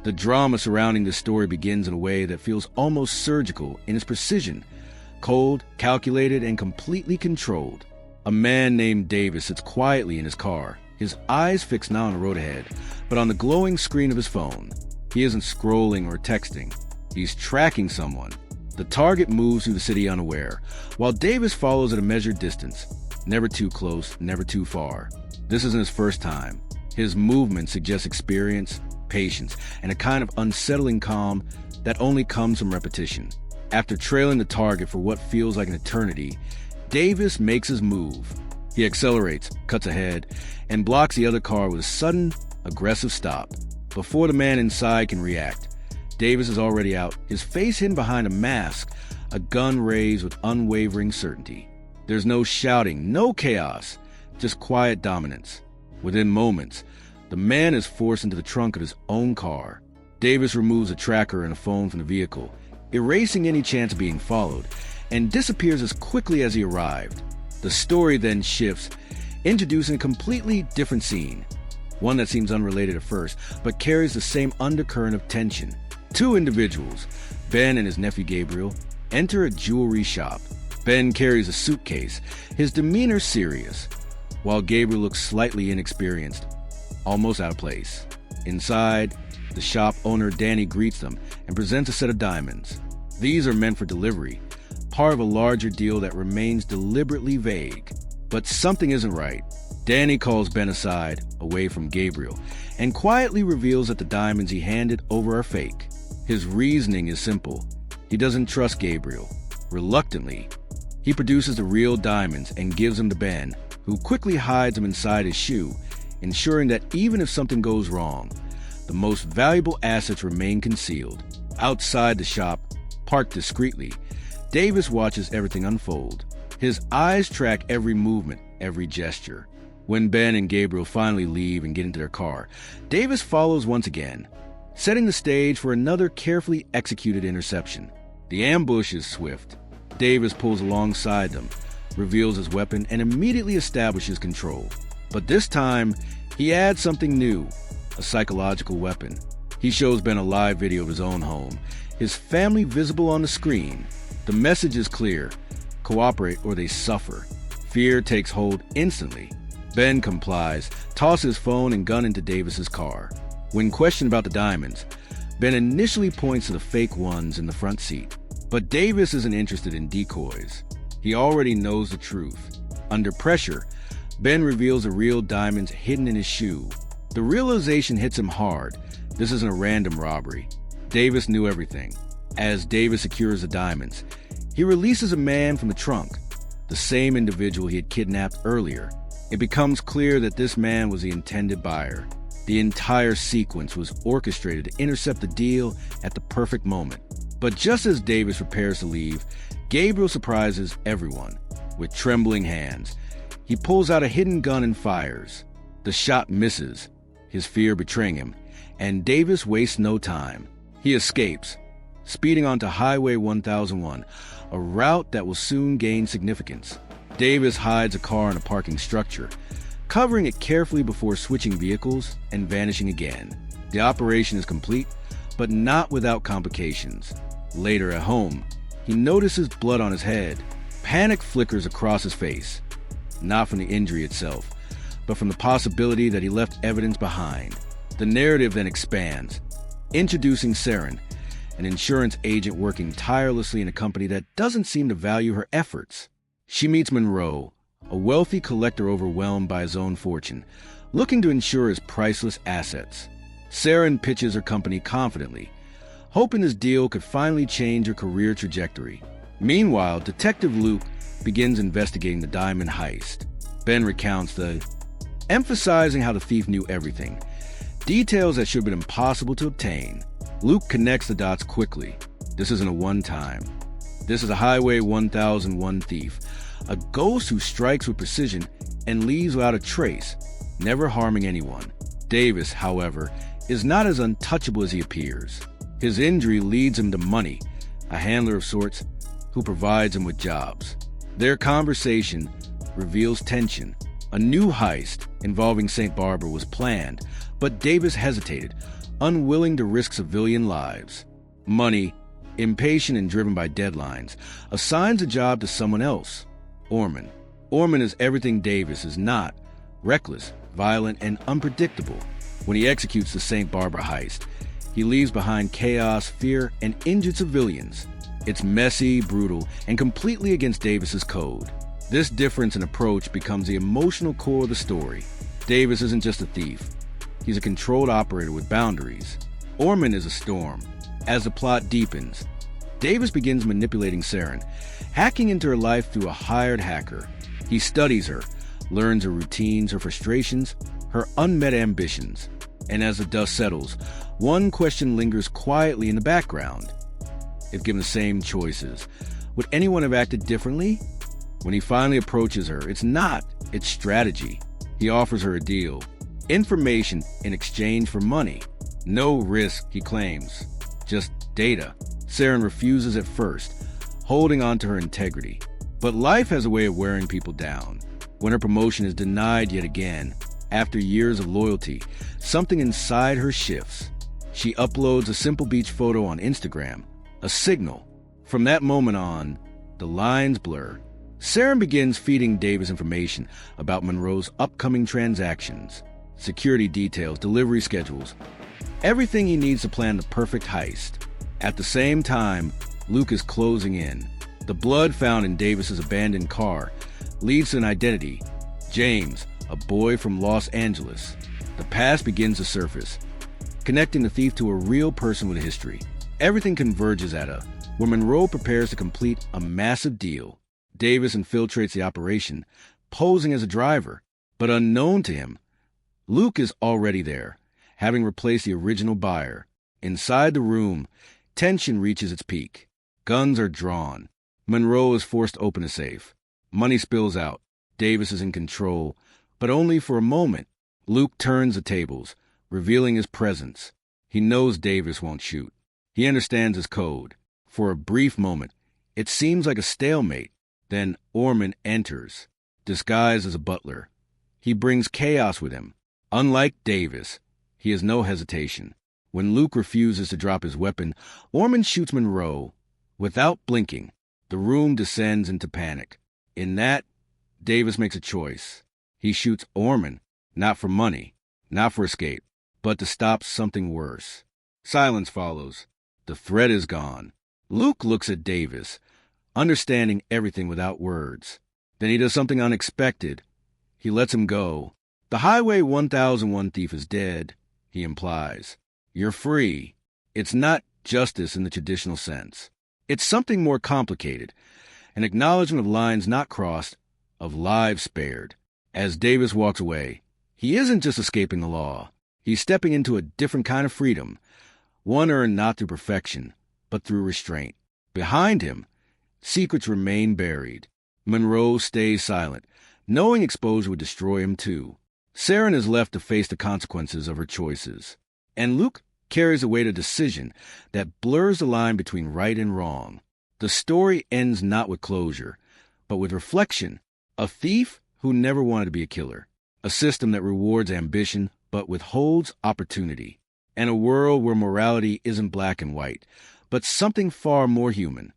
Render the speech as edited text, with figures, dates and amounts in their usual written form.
The drama surrounding this story begins in a way that feels almost surgical in its precision, cold, calculated, and completely controlled. A man named Davis sits quietly in his car, his eyes fixed not on the road ahead, but on the glowing screen of his phone. He isn't scrolling or texting. He's tracking someone. The target moves through the city unaware, while Davis follows at a measured distance, never too close, never too far. This isn't his first time. His movement suggests experience, patience, and a kind of unsettling calm that only comes from repetition. After trailing the target for what feels like an eternity, Davis makes his move. He accelerates, cuts ahead, and blocks the other car with a sudden, aggressive stop. Before the man inside can react, Davis is already out, his face hidden behind a mask, a gun raised with unwavering certainty. There's no shouting, no chaos, just quiet dominance. Within moments, the man is forced into the trunk of his own car. Davis removes a tracker and a phone from the vehicle, erasing any chance of being followed, and disappears as quickly as he arrived. The story then shifts, introducing a completely different scene, one that seems unrelated at first, but carries the same undercurrent of tension. Two individuals, Ben and his nephew Gabriel, enter a jewelry shop. Ben carries a suitcase, his demeanor serious, while Gabriel looks slightly inexperienced, almost out of place. Inside, the shop owner Danny greets them and presents a set of diamonds. These are meant for delivery, part of a larger deal that remains deliberately vague. But something isn't right. Danny calls Ben aside, away from Gabriel, and quietly reveals that the diamonds he handed over are fake. His reasoning is simple. He doesn't trust Gabriel. Reluctantly, he produces the real diamonds and gives them to Ben, who quickly hides them inside his shoe, ensuring that even if something goes wrong, the most valuable assets remain concealed. Outside the shop, parked discreetly, Davis watches everything unfold. His eyes track every movement, every gesture. When Ben and Gabriel finally leave and get into their car, Davis follows once again, setting the stage for another carefully executed interception. The ambush is swift. Davis pulls alongside them, reveals his weapon, and immediately establishes control. But this time, he adds something new, a psychological weapon. He shows Ben a live video of his own home, his family visible on the screen. The message is clear: cooperate or they suffer. Fear takes hold instantly. Ben complies, tosses phone and gun into Davis's car. When questioned about the diamonds, Ben initially points to the fake ones in the front seat. But Davis isn't interested in decoys. He already knows the truth. Under pressure, Ben reveals the real diamonds hidden in his shoe. The realization hits him hard. This isn't a random robbery. Davis knew everything. As Davis secures the diamonds, he releases a man from the trunk, the same individual he had kidnapped earlier. It becomes clear that this man was the intended buyer. The entire sequence was orchestrated to intercept the deal at the perfect moment. But just as Davis prepares to leave, Gabriel surprises everyone. With trembling hands, he pulls out a hidden gun and fires. The shot misses, his fear betraying him, and Davis wastes no time. He escapes, speeding onto Highway 1001, a route that will soon gain significance. Davis hides a car in a parking structure, covering it carefully before switching vehicles and vanishing again. The operation is complete, but not without complications. Later at home, he notices blood on his head. Panic flickers across his face, not from the injury itself, but from the possibility that he left evidence behind. The narrative then expands, introducing Saren, an insurance agent working tirelessly in a company that doesn't seem to value her efforts. She meets Monroe, a wealthy collector overwhelmed by his own fortune, looking to insure his priceless assets. Saren pitches her company confidently, hoping this deal could finally change her career trajectory. Meanwhile, Detective Luke begins investigating the diamond heist. Ben recounts emphasizing how the thief knew everything, details that should have been impossible to obtain. Luke connects the dots quickly. This isn't a one-time. This is a Highway 1001 thief, a ghost who strikes with precision and leaves without a trace, never harming anyone. Davis, however, is not as untouchable as he appears. His injury leads him to Money, a handler of sorts, who provides him with jobs. Their conversation reveals tension. A new heist involving St. Barbara was planned, but Davis hesitated, unwilling to risk civilian lives. Money, impatient and driven by deadlines, assigns a job to someone else, Orman. Orman is everything Davis is not: reckless, violent, and unpredictable. When he executes the St. Barbara heist, he leaves behind chaos, fear, and injured civilians. It's messy, brutal, and completely against Davis's code. This difference in approach becomes the emotional core of the story. Davis isn't just a thief. He's a controlled operator with boundaries. Orman is a storm. As the plot deepens, Davis begins manipulating Saren, hacking into her life through a hired hacker. He studies her, learns her routines, her frustrations, her unmet ambitions. And as the dust settles, one question lingers quietly in the background. If given the same choices, would anyone have acted differently? When he finally approaches her, it's strategy. He offers her a deal: information in exchange for money. No risk, he claims, just data. Saren refuses at first, holding on to her integrity. But life has a way of wearing people down. When her promotion is denied yet again, after years of loyalty, something inside her shifts. She uploads a simple beach photo on Instagram, a signal. From that moment on, the lines blur. Saren begins feeding Davis information about Monroe's upcoming transactions, security details, delivery schedules, everything he needs to plan the perfect heist. At the same time, Luke is closing in. The blood found in Davis's abandoned car leads to an identity: James, a boy from Los Angeles. The past begins to surface, connecting the thief to a real person with a history. Everything converges at where Monroe prepares to complete a massive deal. Davis infiltrates the operation, posing as a driver, but unknown to him, Luke is already there, having replaced the original buyer. Inside the room, tension reaches its peak. Guns are drawn. Monroe is forced to open a safe. Money spills out. Davis is in control, but only for a moment. Luke turns the tables, revealing his presence. He knows Davis won't shoot. He understands his code. For a brief moment, it seems like a stalemate. Then Orman enters, disguised as a butler. He brings chaos with him. Unlike Davis, he has no hesitation. When Luke refuses to drop his weapon, Orman shoots Monroe. Without blinking, the room descends into panic. In that, Davis makes a choice. He shoots Orman, not for money, not for escape, but to stop something worse. Silence follows. The threat is gone. Luke looks at Davis, understanding everything without words. Then he does something unexpected. He lets him go. The Highway 1001 thief is dead, he implies. You're free. It's not justice in the traditional sense. It's something more complicated, an acknowledgement of lines not crossed, of lives spared. As Davis walks away, he isn't just escaping the law. He's stepping into a different kind of freedom, one earned not through perfection, but through restraint. Behind him, secrets remain buried. Monroe stays silent, knowing exposure would destroy him too. Saren is left to face the consequences of her choices. And Luke carries away a decision that blurs the line between right and wrong. The story ends not with closure, but with reflection. A thief who never wanted to be a killer. A system that rewards ambition but withholds opportunity. And a world where morality isn't black and white, but something far more human.